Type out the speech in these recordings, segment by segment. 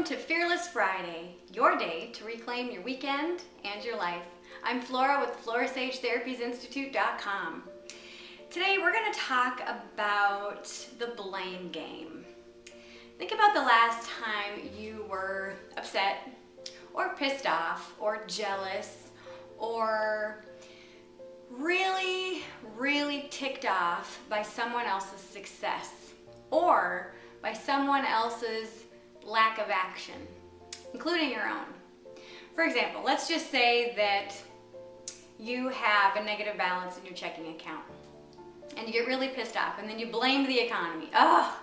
Welcome to Fearless Friday, your day to reclaim your weekend and your life. I'm Flora with FloraSage Therapies Institute.com. Today we're going to talk about the blame game. Think about the last time you were upset or pissed off or jealous or really ticked off by someone else's success or by someone else's lack of action, including your own. For example, let's just say that you have a negative balance in your checking account and you get really pissed off and then you blame the economy. Oh,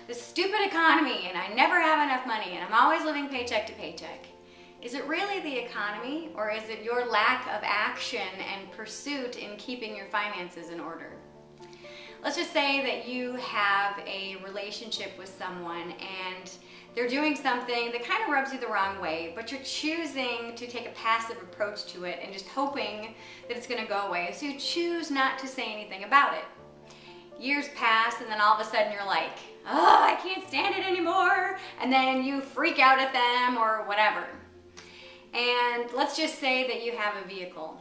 this stupid economy, and I never have enough money and I'm always living paycheck to paycheck. Is it really the economy, or is it your lack of action and pursuit in keeping your finances in order? Let's just say that you have a relationship with someone and they're doing something that kind of rubs you the wrong way, but you're choosing to take a passive approach to it and just hoping that it's going to go away. So you choose not to say anything about it. Years pass and then all of a sudden you're like, oh, I can't stand it anymore. And then you freak out at them or whatever. And let's just say that you have a vehicle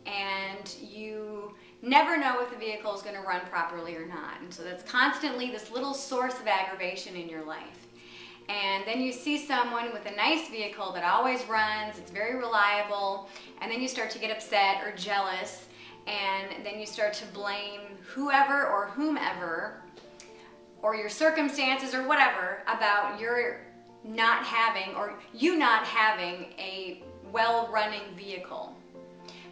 and you never know if the vehicle is going to run properly or not. And so that's constantly this little source of aggravation in your life. And then you see someone with a nice vehicle that always runs, it's very reliable, and then you start to get upset or jealous, and then you start to blame whoever or whomever or your circumstances or whatever about your not having, or you not having, a well-running vehicle.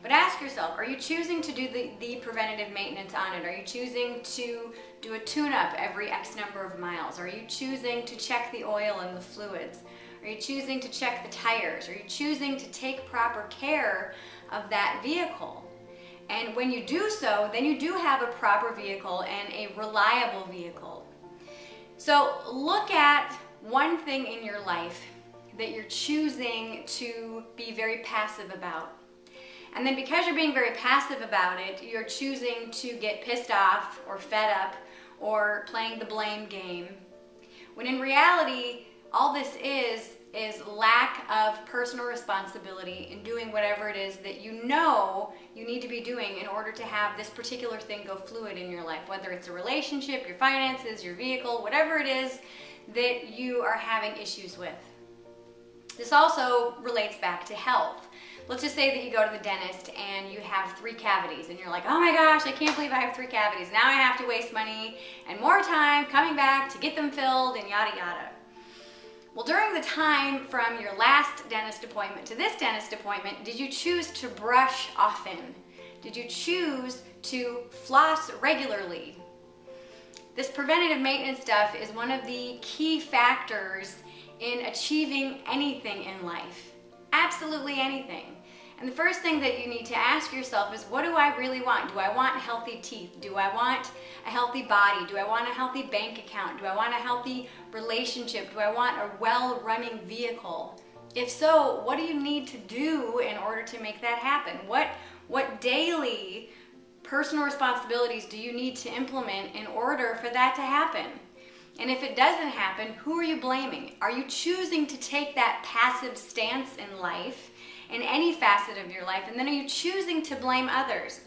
But ask yourself, are you choosing to do the preventative maintenance on it? Are you choosing to do a tune-up every X number of miles? Are you choosing to check the oil and the fluids? Are you choosing to check the tires? Are you choosing to take proper care of that vehicle? And when you do so, then you do have a proper vehicle and a reliable vehicle. So look at one thing in your life that you're choosing to be very passive about. And then because you're being very passive about it, you're choosing to get pissed off or fed up or playing the blame game. When in reality, all this is lack of personal responsibility in doing whatever it is that you know you need to be doing in order to have this particular thing go fluid in your life, whether it's a relationship, your finances, your vehicle, whatever it is that you are having issues with. This also relates back to health. Let's just say that you go to the dentist and you have 3 cavities and you're like, oh my gosh, I can't believe I have 3 cavities. Now I have to waste money and more time coming back to get them filled and yada yada. Well, during the time from your last dentist appointment to this dentist appointment, did you choose to brush often? Did you choose to floss regularly? This preventative maintenance stuff is one of the key factors in achieving anything in life. Absolutely anything. And the first thing that you need to ask yourself is, what do I really want? Do I want healthy teeth? Do I want a healthy body? Do I want a healthy bank account? Do I want a healthy relationship? Do I want a well-running vehicle? If so, what do you need to do in order to make that happen? What daily personal responsibilities do you need to implement in order for that to happen? And if it doesn't happen, who are you blaming? Are you choosing to take that passive stance in life, in any facet of your life, and then are you choosing to blame others?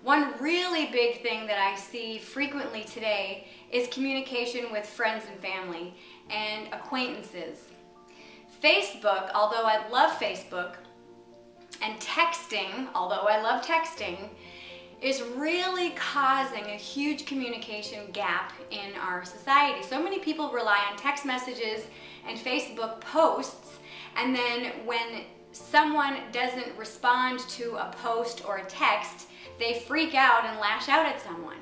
One really big thing that I see frequently today is communication with friends and family and acquaintances. Facebook, although I love Facebook, and texting, although I love texting, is really causing a huge communication gap in our society. So many people rely on text messages and Facebook posts, and then when someone doesn't respond to a post or a text, they freak out and lash out at someone.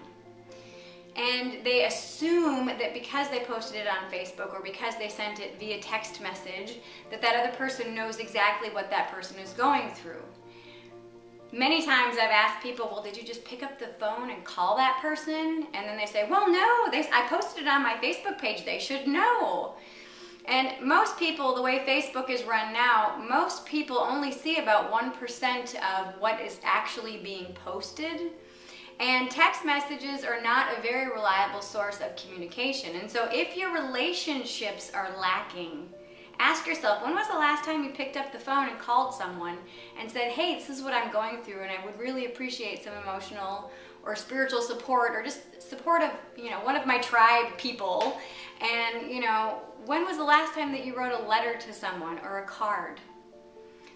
And they assume that because they posted it on Facebook or because they sent it via text message, that that other person knows exactly what that person is going through. Many times I've asked people, well, did you just pick up the phone and call that person? And then they say, well, no, I posted it on my Facebook page. They should know. And most people, the way Facebook is run now, most people only see about 1% of what is actually being posted. And text messages are not a very reliable source of communication. And so if your relationships are lacking Ask yourself, when was the last time you picked up the phone and called someone and said, hey, this is what I'm going through and I would really appreciate some emotional or spiritual support or just support of, one of my tribe people. And, when was the last time that you wrote a letter to someone or a card?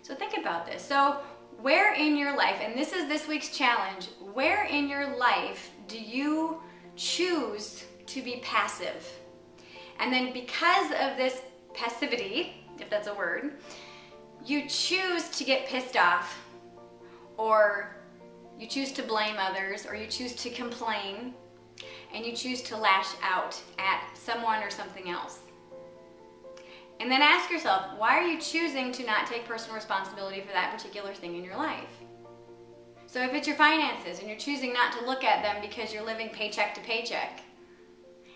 So think about this. So where in your life, and this is this week's challenge, where in your life do you choose to be passive? And then because of this passivity, if that's a word, you choose to get pissed off, or you choose to blame others, or you choose to complain, and you choose to lash out at someone or something else. And then ask yourself, why are you choosing to not take personal responsibility for that particular thing in your life? So if it's your finances and you're choosing not to look at them because you're living paycheck to paycheck,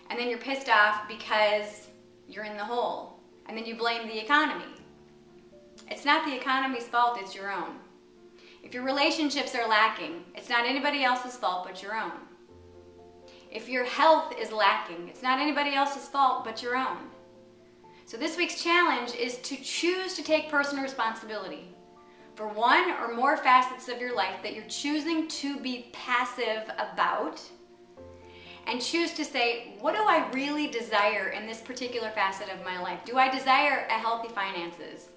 and then you're pissed off because you're in the hole, and then you blame the economy. It's not the economy's fault, it's your own. If your relationships are lacking, it's not anybody else's fault but your own. If your health is lacking, it's not anybody else's fault but your own. So this week's challenge is to choose to take personal responsibility for one or more facets of your life that you're choosing to be passive about, and choose to say, what do I really desire in this particular facet of my life? Do I desire a healthy finances?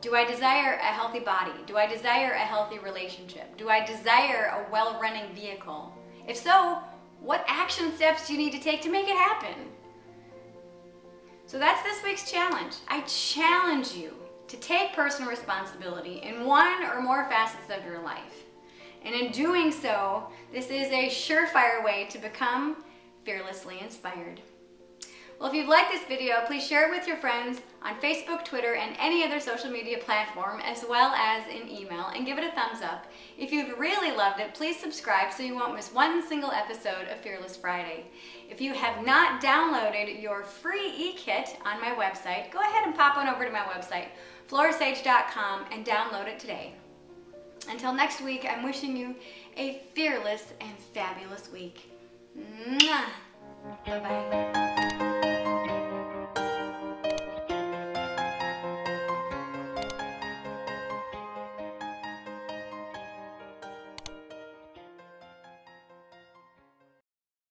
Do I desire a healthy body? Do I desire a healthy relationship? Do I desire a well-running vehicle? If so, what action steps do you need to take to make it happen? So that's this week's challenge. I challenge you to take personal responsibility in one or more facets of your life. And in doing so, this is a surefire way to become fearlessly inspired. Well, if you've liked this video, please share it with your friends on Facebook, Twitter, and any other social media platform, as well as in email, and give it a thumbs up. If you've really loved it, please subscribe so you won't miss one single episode of Fearless Friday. If you have not downloaded your free e-kit on my website, go ahead and pop on over to my website, FloraSage.com, and download it today. Until next week, I'm wishing you a fearless and fabulous week. Mwah! Bye-bye.